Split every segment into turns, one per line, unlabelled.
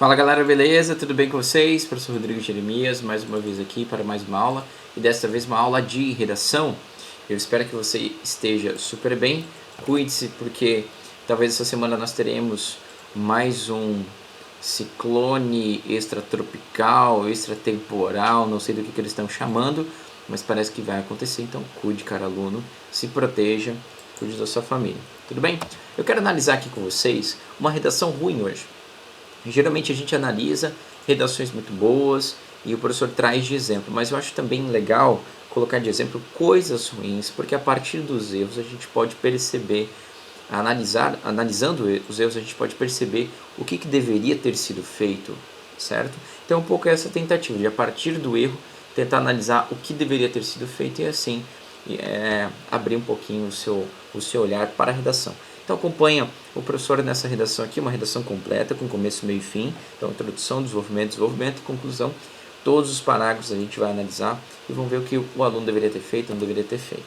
Fala galera, beleza? Tudo bem com vocês? Professor Rodrigo Jeremias, mais uma vez aqui para mais uma aula, e desta vez uma aula de redação. Eu espero que você esteja super bem, cuide-se porque talvez essa semana nós teremos mais um ciclone extratropical, extratemporal, não sei do que eles estão chamando, mas parece que vai acontecer, então cuide, cara aluno, se proteja, cuide da sua família, tudo bem? Eu quero analisar aqui com vocês uma redação ruim hoje. Geralmente a gente analisa redações muito boas e o professor traz de exemplo, mas eu acho também legal colocar de exemplo coisas ruins, porque a partir dos erros a gente pode perceber, analisando os erros a gente pode perceber o que deveria ter sido feito, certo? Então um pouco essa tentativa de a partir do erro tentar analisar o que deveria ter sido feito e assim abrir um pouquinho o seu olhar para a redação. Então acompanha o professor nessa redação aqui, uma redação completa, com começo, meio e fim. Então introdução, desenvolvimento, conclusão. Todos os parágrafos a gente vai analisar e vamos ver o que o aluno deveria ter feito, não deveria ter feito.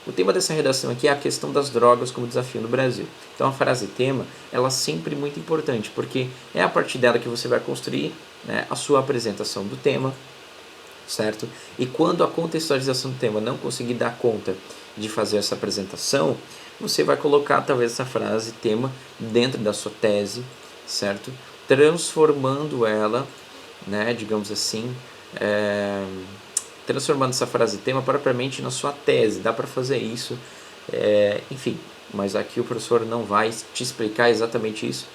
O tema dessa redação aqui é a questão das drogas como desafio no Brasil. Então a frase tema, ela é sempre muito importante, porque é a partir dela que você vai construir, né, a sua apresentação do tema, certo? E quando a contextualização do tema não conseguir dar conta de fazer essa apresentação, você vai colocar talvez essa frase tema dentro da sua tese, certo? Transformando ela, né, digamos assim, transformando essa frase tema propriamente na sua tese. Dá para fazer isso, enfim, mas aqui o professor não vai te explicar exatamente isso.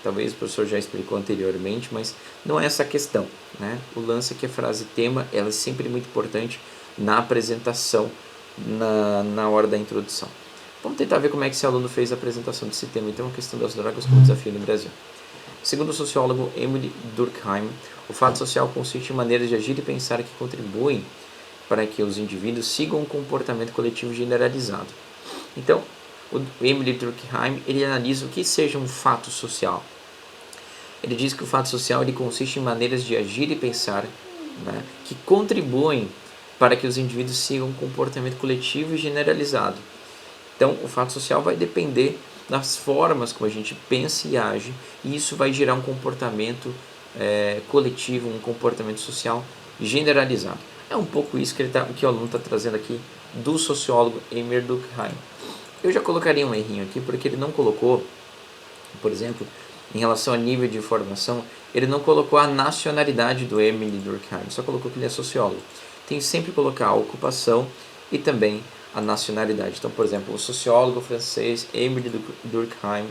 Talvez o professor já explicou anteriormente, mas não é essa a questão, né? O lance é que a frase tema ela é sempre muito importante na apresentação, na hora da introdução. Vamos tentar ver como é que esse aluno fez a apresentação desse tema. Então, a questão das drogas como desafio no Brasil. Segundo o sociólogo Emily Durkheim, o fato social consiste em maneiras de agir e pensar que contribuem para que os indivíduos sigam um comportamento coletivo generalizado. Então, o Emily Durkheim ele analisa o que seja um fato social. Ele diz que o fato social ele consiste em maneiras de agir e pensar, né, que contribuem para que os indivíduos sigam um comportamento coletivo e generalizado. Então, o fato social vai depender das formas como a gente pensa e age, e isso vai gerar um comportamento coletivo, um comportamento social generalizado. É um pouco isso que o aluno está trazendo aqui do sociólogo Emily Durkheim. Eu já colocaria um errinho aqui, porque ele não colocou, por exemplo, em relação a nível de informação, ele não colocou a nacionalidade do Emily Durkheim, só colocou que ele é sociólogo. Tem que sempre colocar a ocupação e também a nacionalidade. Então, por exemplo, o sociólogo francês Emily Durkheim,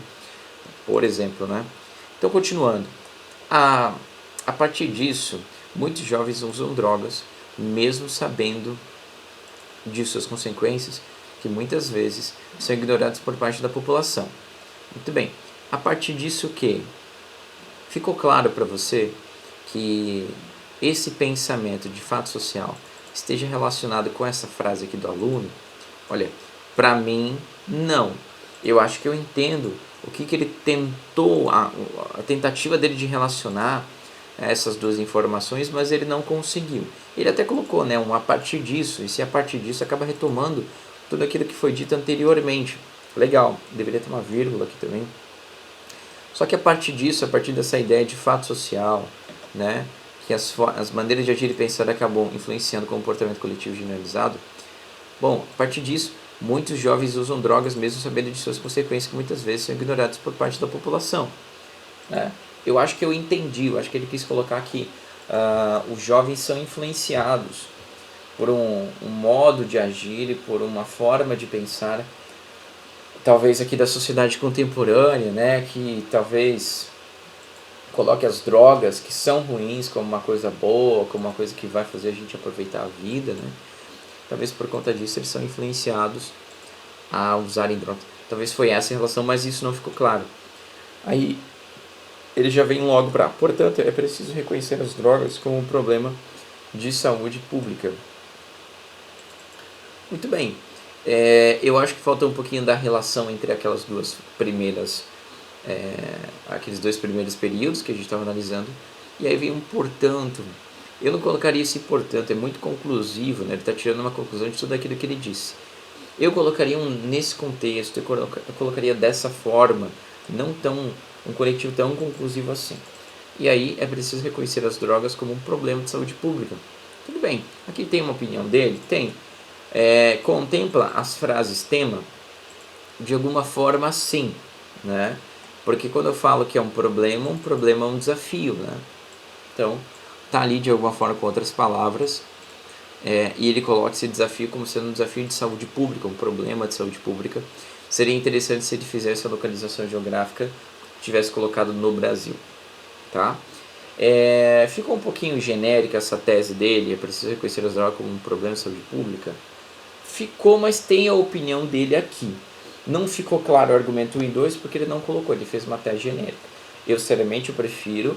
por exemplo, né? Então, continuando. A partir disso, muitos jovens usam drogas, mesmo sabendo de suas consequências, que muitas vezes são ignorados por parte da população. Muito bem. A partir disso, o que? Ficou claro para você que esse pensamento de fato social esteja relacionado com essa frase aqui do aluno? Olha, para mim, não. Eu acho que eu entendo o que ele tentou, a tentativa dele de relacionar essas duas informações, mas ele não conseguiu. Ele até colocou, né, a partir disso, e se a partir disso acaba retomando tudo aquilo que foi dito anteriormente. Legal, deveria ter uma vírgula aqui também. Só que a partir disso, a partir dessa ideia de fato social, né, que as maneiras de agir e pensar acabam influenciando o comportamento coletivo generalizado, bom, a partir disso, muitos jovens usam drogas mesmo sabendo de suas consequências que muitas vezes são ignoradas por parte da população. Eu acho que eu entendi, eu acho que ele quis colocar que os jovens são influenciados por um modo de agir e por uma forma de pensar, talvez aqui da sociedade contemporânea, né, que talvez coloque as drogas que são ruins como uma coisa boa, como uma coisa que vai fazer a gente aproveitar a vida, né? Talvez por conta disso eles são influenciados a usarem drogas. Talvez foi essa a relação, mas isso não ficou claro. Aí ele já vem logo para, portanto, é preciso reconhecer as drogas como um problema de saúde pública. Muito bem. Eu acho que falta um pouquinho da relação entre aquelas duas primeiras, aqueles dois primeiros períodos que a gente estava analisando. E aí vem um portanto. Eu não colocaria esse portanto, é muito conclusivo, né? Ele está tirando uma conclusão de tudo aquilo que ele disse. Eu colocaria nesse contexto, eu colocaria dessa forma, não tão um coletivo tão conclusivo assim. E aí é preciso reconhecer as drogas como um problema de saúde pública. Tudo bem, aqui tem uma opinião dele? Tem. Contempla as frases tema? De alguma forma sim, né? Porque quando eu falo que é um problema é um desafio, né? Então, tá ali de alguma forma com outras palavras, e ele coloca esse desafio como sendo um desafio de saúde pública, um problema de saúde pública. Seria interessante se ele fizesse a localização geográfica, tivesse colocado no Brasil, tá? Ficou um pouquinho genérica essa tese dele, é preciso reconhecer as drogas como um problema de saúde pública. Ficou, mas tem a opinião dele aqui. Não ficou claro o argumento 1 e 2 porque ele não colocou, ele fez uma tese genérica. Eu, seriamente, eu prefiro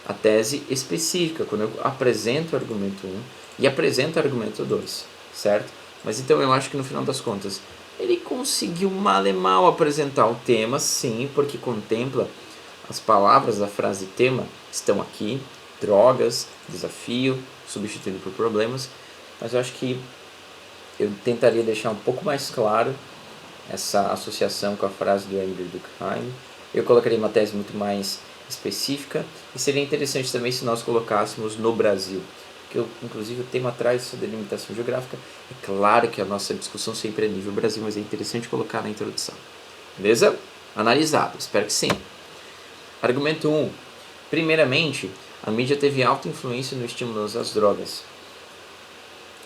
a tese específica, quando eu apresento o argumento 1 e apresento o argumento 2, certo? Mas então eu acho que no final das contas, ele conseguiu mal e mal apresentar o tema, sim, porque contempla as palavras da frase tema, estão aqui, drogas, desafio, substituído por problemas, mas eu acho que eu tentaria deixar um pouco mais claro essa associação com a frase do Emily Durkheim. Eu colocaria uma tese muito mais específica e seria interessante também se nós colocássemos no Brasil, que inclusive o tema traz essa delimitação geográfica. É claro que a nossa discussão sempre é nível Brasil, mas é interessante colocar na introdução. Beleza? Analisado, espero que sim. Argumento 1. Primeiramente, a mídia teve alta influência no estímulo às drogas.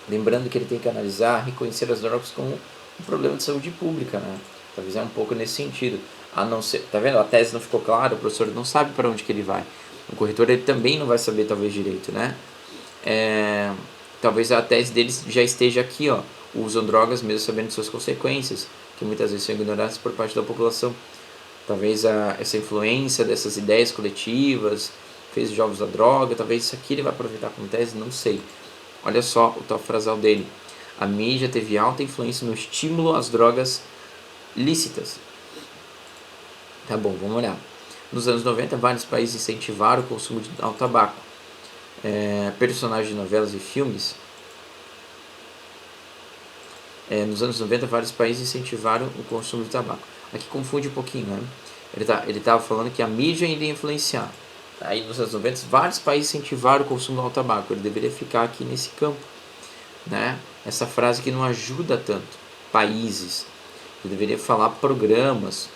Lembrando que ele tem que analisar, reconhecer as drogas como um problema de saúde pública, né? Talvez é um pouco nesse sentido. A não ser, tá vendo? A tese não ficou clara, o professor não sabe para onde que ele vai. O corretor ele também não vai saber talvez direito, né? Talvez a tese deles já esteja aqui, ó. Usam drogas mesmo sabendo de suas consequências, que muitas vezes são ignoradas por parte da população. Talvez essa influência dessas ideias coletivas fez jovens da droga, talvez isso aqui ele vai aproveitar como tese, não sei. Olha só o top frasal dele. A mídia teve alta influência no estímulo às drogas lícitas. Tá bom, vamos olhar. Nos anos 90, vários países incentivaram o consumo ao tabaco. Personagens de novelas e filmes. Nos anos 90, vários países incentivaram o consumo de tabaco. Aqui confunde um pouquinho, né? Ele estava falando que a mídia iria influenciar. Aí nos anos 90, vários países incentivaram o consumo ao tabaco. Ele deveria ficar aqui nesse campo, né? Essa frase que não ajuda tanto. Países. Ele deveria falar programas,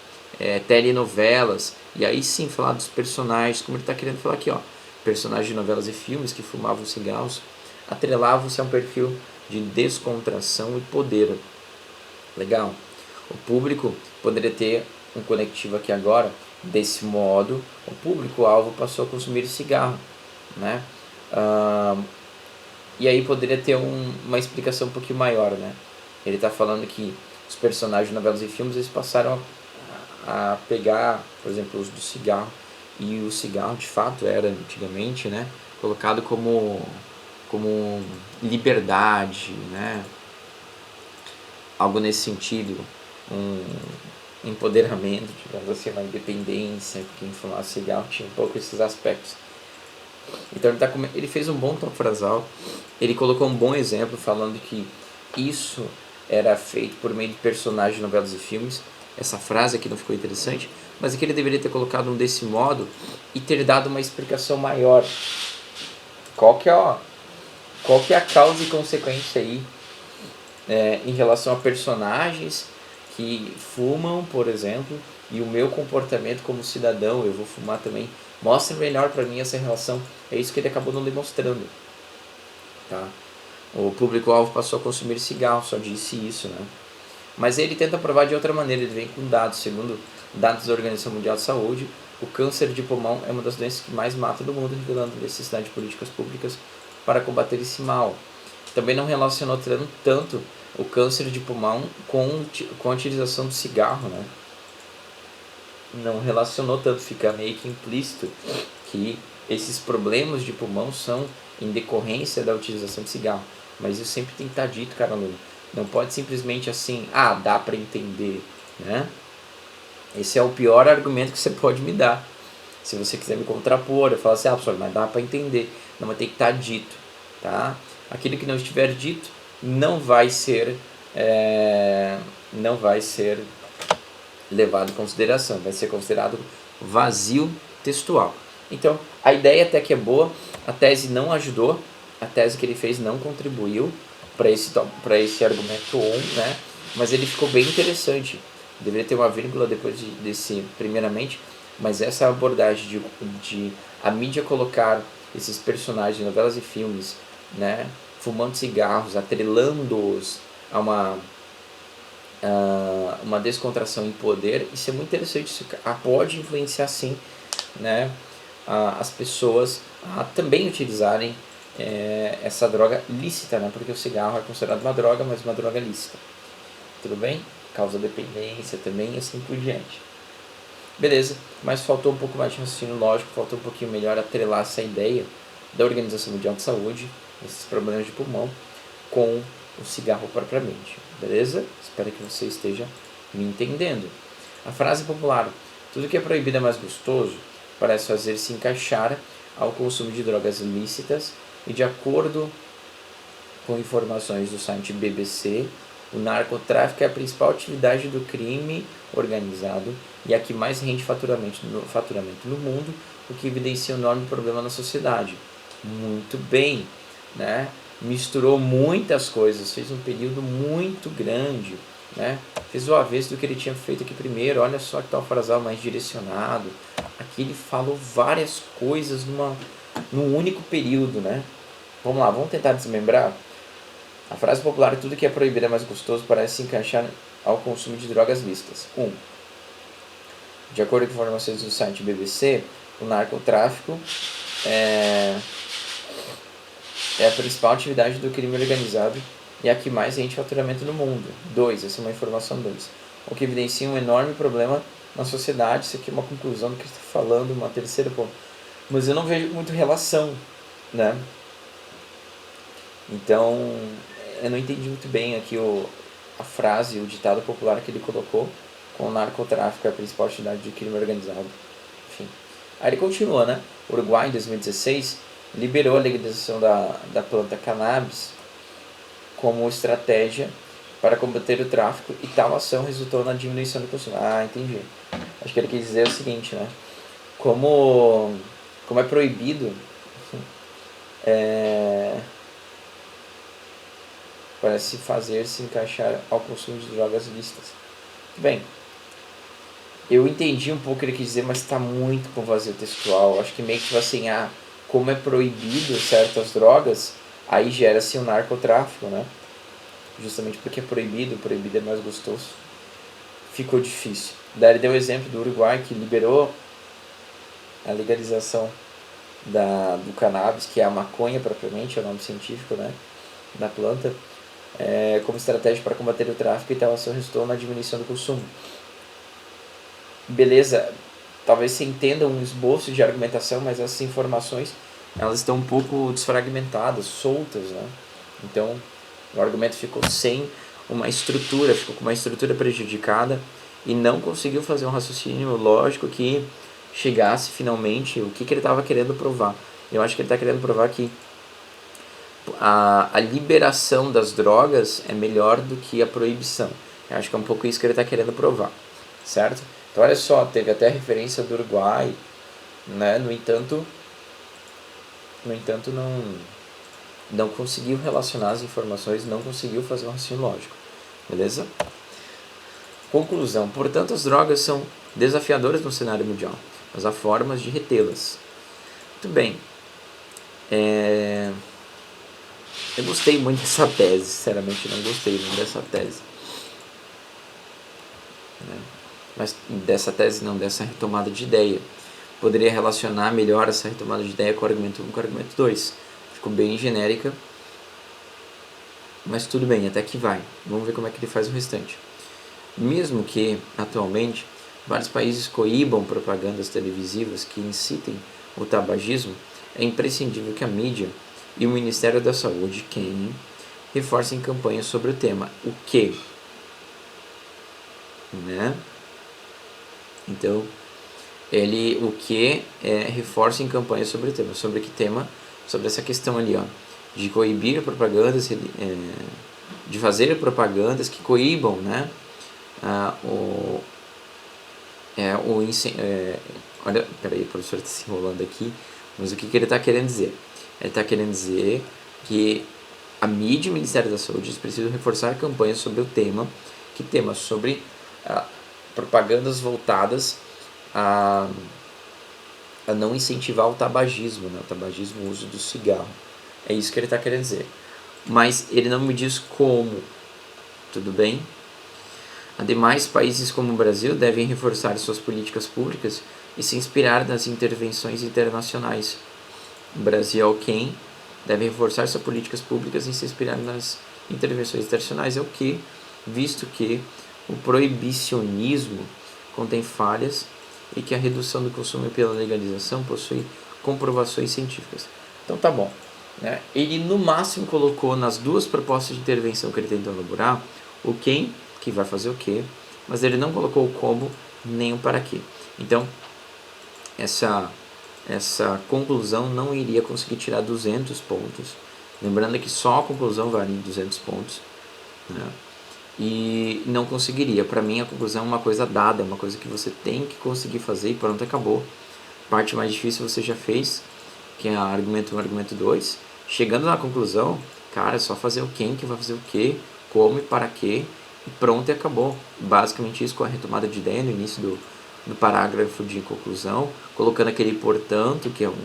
telenovelas. E aí sim falar dos personagens, como ele está querendo falar aqui, ó. Personagens de novelas e filmes que fumavam cigarros atrelavam-se a um perfil de descontração e poder. Legal. O público poderia ter um conectivo aqui agora. Desse modo, o público-alvo passou a consumir cigarro, né? E aí poderia ter uma explicação um pouquinho maior, né? Ele está falando que os personagens de novelas e filmes eles passaram a pegar, por exemplo, o uso do cigarro. E o cigarro, de fato, era antigamente, né, colocado como liberdade, né? Algo nesse sentido, um empoderamento, digamos assim, uma independência. Quem fumava cigarro tinha um pouco esses aspectos. Então ele fez um bom top frasal, ele colocou um bom exemplo falando que isso era feito por meio de personagens de novelas e filmes. Essa frase aqui não ficou interessante, mas aqui ele deveria ter colocado um desse modo e ter dado uma explicação maior. Qual que é a causa e consequência aí em relação a personagens que fumam, por exemplo, e o meu comportamento como cidadão, eu vou fumar também. Mostra melhor para mim essa relação. É isso que ele acabou não demonstrando. Tá? O público-alvo passou a consumir cigarro, só disse isso, né? Mas ele tenta provar de outra maneira, ele vem com dados. Segundo dados da Organização Mundial de Saúde, o câncer de pulmão é uma das doenças que mais mata do mundo, revelando a necessidade de políticas públicas para combater esse mal. Também não relacionou tanto o câncer de pulmão com a utilização do cigarro, né? Não relacionou tanto, fica meio que implícito que esses problemas de pulmão são em decorrência da utilização de cigarro. Mas isso sempre tem que estar dito, cara aluno. Não pode simplesmente assim, dá para entender, né? Esse é o pior argumento que você pode me dar. Se você quiser me contrapor, eu falo assim, professor, mas dá para entender. Não, mas tem que estar dito, tá? Aquilo que não estiver dito não vai ser levado em consideração, vai ser considerado vazio textual. Então, a ideia até que é boa, a tese não ajudou, a tese que ele fez não contribuiu para esse argumento 1, né? Mas ele ficou bem interessante. Deveria ter uma vírgula depois desse, primeiramente, mas essa abordagem de a mídia colocar esses personagens de novelas e filmes, né, fumando cigarros, atrelando-os a uma descontração em poder, isso é muito interessante, isso pode influenciar sim, né, as pessoas a também utilizarem essa droga lícita, né, porque o cigarro é considerado uma droga, mas uma droga lícita. Tudo bem? Causa dependência também e assim por diante. Beleza, mas faltou um pouco mais de raciocínio lógico, faltou um pouquinho melhor atrelar essa ideia da Organização Mundial de Saúde, esses problemas de pulmão, com o cigarro propriamente. Beleza? Espero que você esteja me entendendo. A frase popular, tudo que é proibido é mais gostoso, parece fazer-se encaixar ao consumo de drogas ilícitas e, de acordo com informações do site BBC, o narcotráfico é a principal atividade do crime organizado e a que mais rende faturamento no mundo, o que evidencia um enorme problema na sociedade. Muito bem, né? Misturou muitas coisas, fez um período muito grande, né? Fez o avesso do que ele tinha feito aqui primeiro. Olha só que tal frasal mais direcionado. Aqui ele falou várias coisas num único período, né? Vamos lá, vamos tentar desmembrar? A frase popular, tudo que é proibido é mais gostoso, parece se encaixar ao consumo de drogas lícitas. 1. De acordo com informações do site BBC, o narcotráfico é a principal atividade do crime organizado e a que mais rende faturamento no mundo. 2. Essa é uma informação 2. O que evidencia um enorme problema na sociedade. Isso aqui é uma conclusão do que está falando, uma terceira ponto. Mas eu não vejo muito relação, né? Então, eu não entendi muito bem aqui a frase, o ditado popular que ele colocou com o narcotráfico é a principal atividade de crime organizado. Enfim. Aí ele continua, né? O Uruguai, em 2016, liberou a legalização da planta cannabis como estratégia para combater o tráfico e tal ação resultou na diminuição do consumo. Ah, entendi. Acho que ele quis dizer o seguinte, né? Como é proibido, parece fazer-se encaixar ao consumo de drogas lícitas. Bem, eu entendi um pouco o que ele quis dizer, mas está muito com vazio textual. Acho que meio que tipo assim, como é proibido certas drogas, aí gera-se um narcotráfico, né? Justamente porque é proibido é mais gostoso. Ficou difícil. Daí ele deu o exemplo do Uruguai, que liberou a legalização do cannabis, que é a maconha propriamente, é o nome científico, né, da planta, como estratégia para combater o tráfico e tal ação resultou na diminuição do consumo. Beleza, talvez você entenda um esboço de argumentação, mas essas informações elas estão um pouco desfragmentadas, soltas, né? Então o argumento ficou sem uma estrutura, ficou com uma estrutura prejudicada e não conseguiu fazer um raciocínio lógico que chegasse finalmente o que ele estava querendo provar. Eu acho que ele está querendo provar que a liberação das drogas é melhor do que a proibição. Eu acho que é um pouco isso que ele está querendo provar, certo? Então olha só, teve até a referência do Uruguai, né? No entanto não conseguiu relacionar as informações, não conseguiu fazer um raciocínio lógico, beleza? Conclusão, portanto as drogas são desafiadoras no cenário mundial, mas há formas de retê-las. Muito bem, eu gostei muito dessa tese, sinceramente não gostei muito dessa tese, mas dessa retomada de ideia. Poderia relacionar melhor essa retomada de ideia com o argumento 1 com o argumento 2. Ficou bem genérica, mas tudo bem, até que vai. Vamos ver como é que ele faz o restante. Mesmo que, atualmente, vários países coíbam propagandas televisivas que incitem o tabagismo, é imprescindível que a mídia e o Ministério da Saúde, reforcem campanhas sobre o tema. O que? Né? Então, reforça em campanhas sobre o tema. Sobre que tema? Sobre essa questão ali, ó, de coibir propagandas, de fazer propagandas que coíbam, né, olha, peraí, o professor está se enrolando aqui, mas o que ele está querendo dizer? Ele está querendo dizer que a mídia e o Ministério da Saúde precisam reforçar campanhas sobre o tema, sobre propagandas voltadas a não incentivar o tabagismo, né? O tabagismo, o uso do cigarro. É isso que ele está querendo dizer. Mas ele não me diz como, tudo bem? Ademais, países como o Brasil devem reforçar suas políticas públicas e se inspirar nas intervenções internacionais. O Brasil é quem deve reforçar suas políticas públicas e se inspirar nas intervenções internacionais. É o que, visto que o proibicionismo contém falhas e que a redução do consumo pela legalização possui comprovações científicas. Então tá bom. Né? Ele no máximo colocou nas duas propostas de intervenção que ele tentou elaborar o quem, que vai fazer o que, mas ele não colocou o como nem o para quê. Então essa conclusão não iria conseguir tirar 200 pontos. Lembrando que só a conclusão vale 200 pontos. Né? E não conseguiria. Para mim a conclusão é uma coisa dada, é uma coisa que você tem que conseguir fazer e pronto, acabou. A parte mais difícil você já fez, que é argumento 1, argumento 2. Chegando na conclusão, cara, é só fazer o quem, que vai fazer o que, como e para quê, e pronto e acabou. Basicamente isso com a retomada de ideia no início do parágrafo de conclusão, colocando aquele portanto, que é um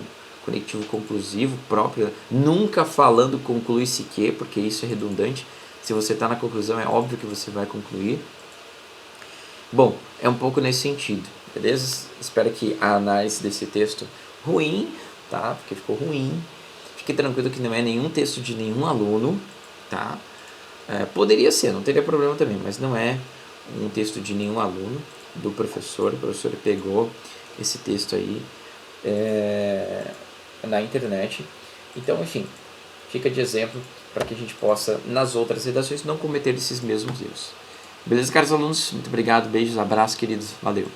conectivo conclusivo próprio, nunca falando conclui-se que, porque isso é redundante. Se você está na conclusão, é óbvio que você vai concluir. Bom, é um pouco nesse sentido, beleza? Espero que a análise desse texto ruim, tá? Porque ficou ruim. Fique tranquilo que não é nenhum texto de nenhum aluno, tá? Poderia ser, não teria problema também, mas não é um texto de nenhum aluno, do professor. O professor pegou esse texto aí na internet. Então, enfim, fica de exemplo para que a gente possa, nas outras redações, não cometer esses mesmos erros. Beleza, caros alunos? Muito obrigado, beijos, abraços, queridos. Valeu!